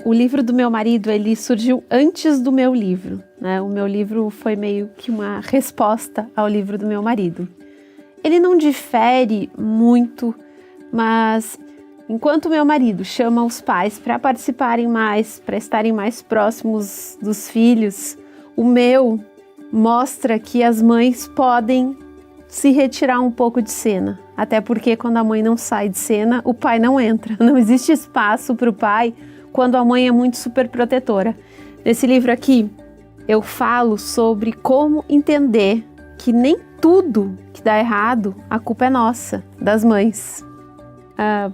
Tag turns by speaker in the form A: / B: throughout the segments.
A: O livro do meu marido, ele surgiu antes do meu livro, né? O meu livro foi meio que uma resposta ao livro do meu marido. Ele não difere muito, mas enquanto o meu marido chama os pais para participarem mais, para estarem mais próximos dos filhos, o meu mostra que as mães podem se retirar um pouco de cena. Até porque quando a mãe não sai de cena, o pai não entra. Não existe espaço para o pai quando a mãe é muito super protetora. Nesse livro aqui, eu falo sobre como entender que nem tudo que dá errado, a culpa é nossa, das mães.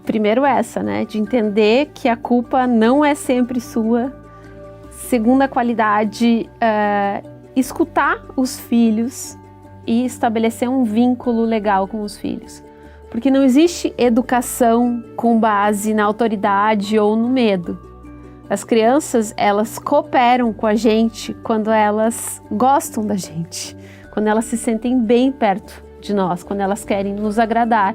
A: Primeiro essa, né? De entender que a culpa não é sempre sua. Segunda qualidade, escutar os filhos e estabelecer um vínculo legal com os filhos. Porque não existe educação com base na autoridade ou no medo. As crianças, elas cooperam com a gente quando elas gostam da gente, quando elas se sentem bem perto de nós, quando elas querem nos agradar.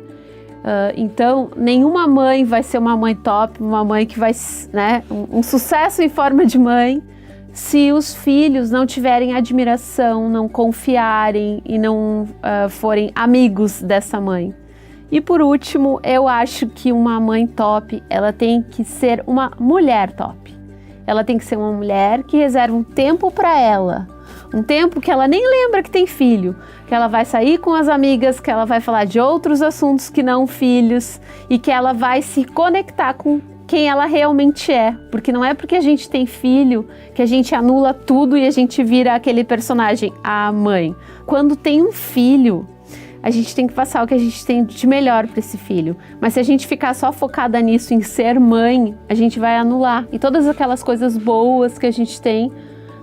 A: Então, nenhuma mãe vai ser uma mãe top, uma mãe que vai, né, um sucesso em forma de mãe, se os filhos não tiverem admiração, não confiarem e não forem amigos dessa mãe. E por último, eu acho que uma mãe top, ela tem que ser uma mulher top. Ela tem que ser uma mulher que reserva um tempo para ela. Um tempo que ela nem lembra que tem filho. Que ela vai sair com as amigas, que ela vai falar de outros assuntos que não filhos. E que ela vai se conectar com quem ela realmente é. Porque não é porque a gente tem filho que a gente anula tudo e a gente vira aquele personagem, a mãe. Quando tem um filho, a gente tem que passar o que a gente tem de melhor para esse filho. Mas se a gente ficar só focada nisso, em ser mãe, a gente vai anular. E todas aquelas coisas boas que a gente tem,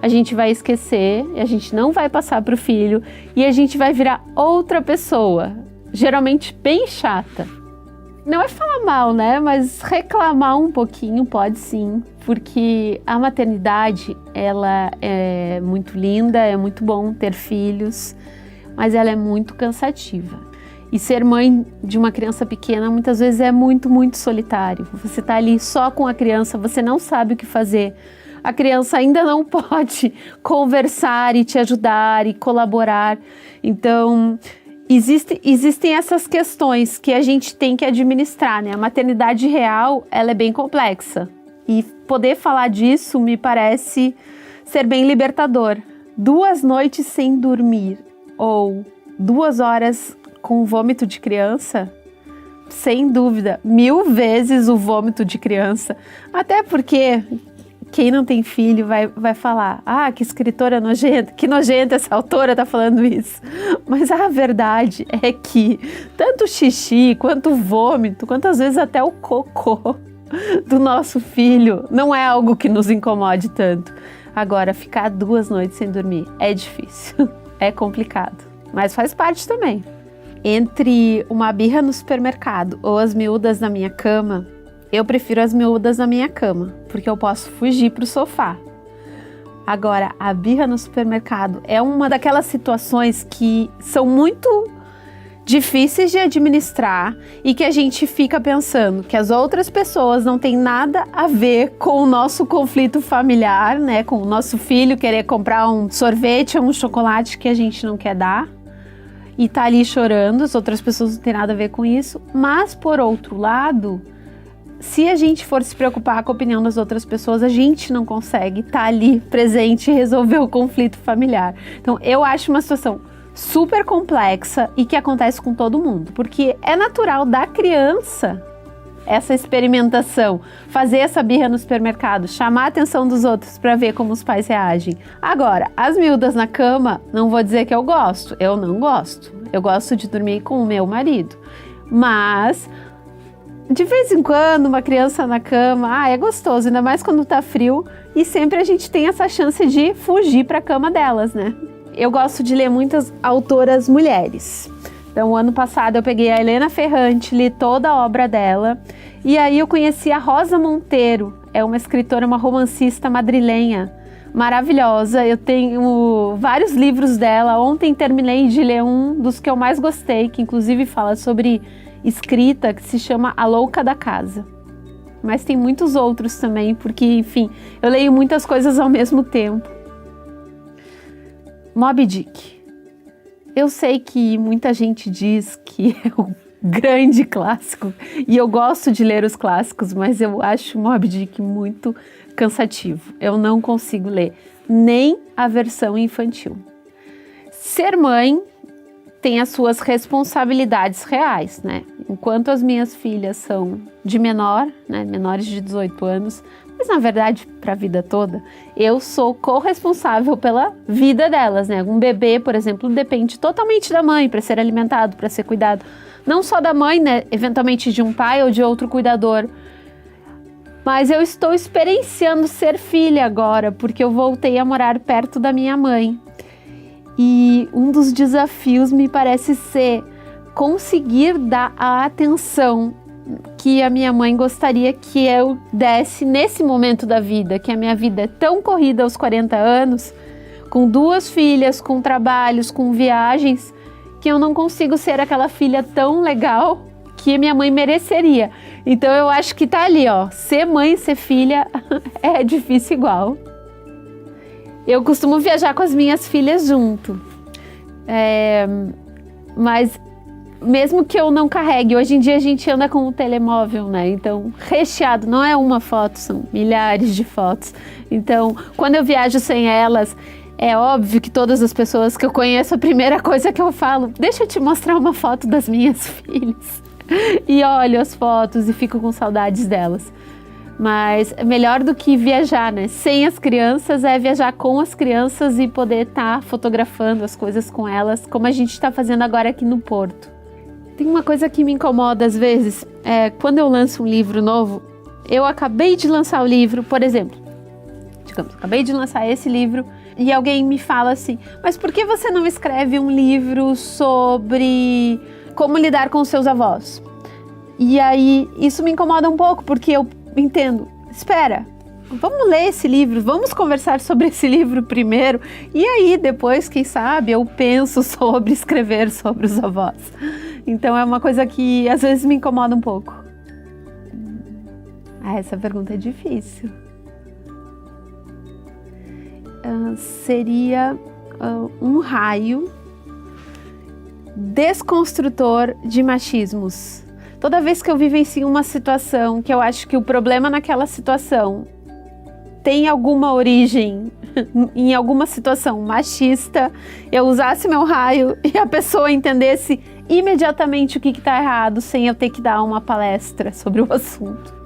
A: a gente vai esquecer, e a gente não vai passar para o filho, e a gente vai virar outra pessoa, geralmente bem chata. Não é falar mal, né? Mas reclamar um pouquinho pode sim, porque a maternidade, ela é muito linda, é muito bom ter filhos, mas ela é muito cansativa. E ser mãe de uma criança pequena muitas vezes é muito, muito solitário. Você está ali só com a criança, você não sabe o que fazer. A criança ainda não pode conversar e te ajudar e colaborar. Então, existem essas questões que a gente tem que administrar, né? A maternidade real, ela é bem complexa. E poder falar disso me parece ser bem libertador. 2 noites sem dormir ou 2 horas com vômito de criança, sem dúvida, 1000 vezes o vômito de criança. Até porque quem não tem filho vai falar, que escritora nojenta, que nojenta essa autora tá falando isso. Mas a verdade é que tanto o xixi, quanto o vômito, quanto às vezes até o cocô do nosso filho não é algo que nos incomode tanto. Agora, ficar 2 noites sem dormir é difícil. É complicado, mas faz parte também. Entre uma birra no supermercado ou as miúdas na minha cama, eu prefiro as miúdas na minha cama, porque eu posso fugir para o sofá. Agora, a birra no supermercado é uma daquelas situações que são muito difíceis de administrar e que a gente fica pensando que as outras pessoas não têm nada a ver com o nosso conflito familiar, né? Com o nosso filho querer comprar um sorvete ou um chocolate que a gente não quer dar e tá ali chorando, as outras pessoas não têm nada a ver com isso. Mas, por outro lado, se a gente for se preocupar com a opinião das outras pessoas, a gente não consegue estar ali presente e resolver o conflito familiar. Então, eu acho uma situação super complexa e que acontece com todo mundo, porque é natural da criança essa experimentação, fazer essa birra no supermercado, chamar a atenção dos outros para ver como os pais reagem. Agora, as miúdas na cama, não vou dizer que eu gosto, eu não gosto. Eu gosto de dormir com o meu marido, mas de vez em quando uma criança na cama, é gostoso, ainda mais quando tá frio, e sempre a gente tem essa chance de fugir para a cama delas, né? Eu gosto de ler muitas autoras mulheres. Então, ano passado eu peguei a Helena Ferrante, li toda a obra dela. E aí eu conheci a Rosa Monteiro. É uma escritora, uma romancista madrilenha, maravilhosa. Eu tenho vários livros dela. Ontem terminei de ler um dos que eu mais gostei, que inclusive fala sobre escrita que se chama A Louca da Casa. Mas tem muitos outros também, porque, enfim, eu leio muitas coisas ao mesmo tempo. Moby Dick. Eu sei que muita gente diz que é um grande clássico, e eu gosto de ler os clássicos, mas eu acho Moby Dick muito cansativo. Eu não consigo ler nem a versão infantil. Ser mãe tem as suas responsabilidades reais, né? Enquanto as minhas filhas são de menor, né, menores de 18 anos, mas na verdade para a vida toda, eu sou corresponsável pela vida delas, né? Um bebê, por exemplo, depende totalmente da mãe para ser alimentado, para ser cuidado. Não só da mãe, né? Eventualmente de um pai ou de outro cuidador. Mas eu estou experienciando ser filha agora, porque eu voltei a morar perto da minha mãe. E um dos desafios me parece ser conseguir dar a atenção que a minha mãe gostaria que eu desse nesse momento da vida, que a minha vida é tão corrida aos 40 anos, com 2 filhas, com trabalhos, com viagens, que eu não consigo ser aquela filha tão legal que minha mãe mereceria. Então eu acho que tá ali, ó, ser mãe e ser filha é difícil igual. Eu costumo viajar com as minhas filhas junto, mas mesmo que eu não carregue, hoje em dia a gente anda com um telemóvel, né? Então, recheado, não é uma foto, são milhares de fotos. Então, quando eu viajo sem elas, é óbvio que todas as pessoas que eu conheço, a primeira coisa que eu falo, deixa eu te mostrar uma foto das minhas filhas. E olho as fotos e fico com saudades delas. Mas melhor do que viajar, né? Sem as crianças é viajar com as crianças e poder estar fotografando as coisas com elas, como a gente está fazendo agora aqui no Porto. Tem uma coisa que me incomoda às vezes, quando eu lanço um livro novo, eu acabei de lançar o livro, por exemplo, digamos, acabei de lançar esse livro e alguém me fala assim, mas por que você não escreve um livro sobre como lidar com os seus avós? E aí isso me incomoda um pouco, porque eu entendo, espera, vamos ler esse livro, vamos conversar sobre esse livro primeiro, e aí depois, quem sabe, eu penso sobre escrever sobre os avós. Então é uma coisa que às vezes me incomoda um pouco. Essa pergunta é difícil. Seria um raio desconstrutor de machismos. Toda vez que eu vivencio uma situação que eu acho que o problema naquela situação tem alguma origem em alguma situação machista, eu usasse meu raio e a pessoa entendesse imediatamente o que está errado, sem eu ter que dar uma palestra sobre o assunto.